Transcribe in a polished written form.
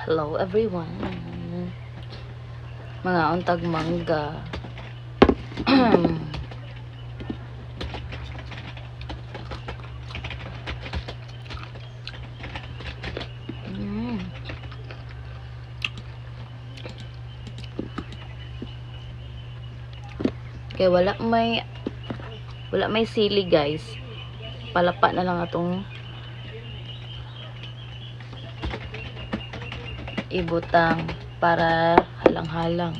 Hello everyone. Mga untag mangga. Okay, wala may sili guys. Palapa na lang atong ibutang para halang-halang.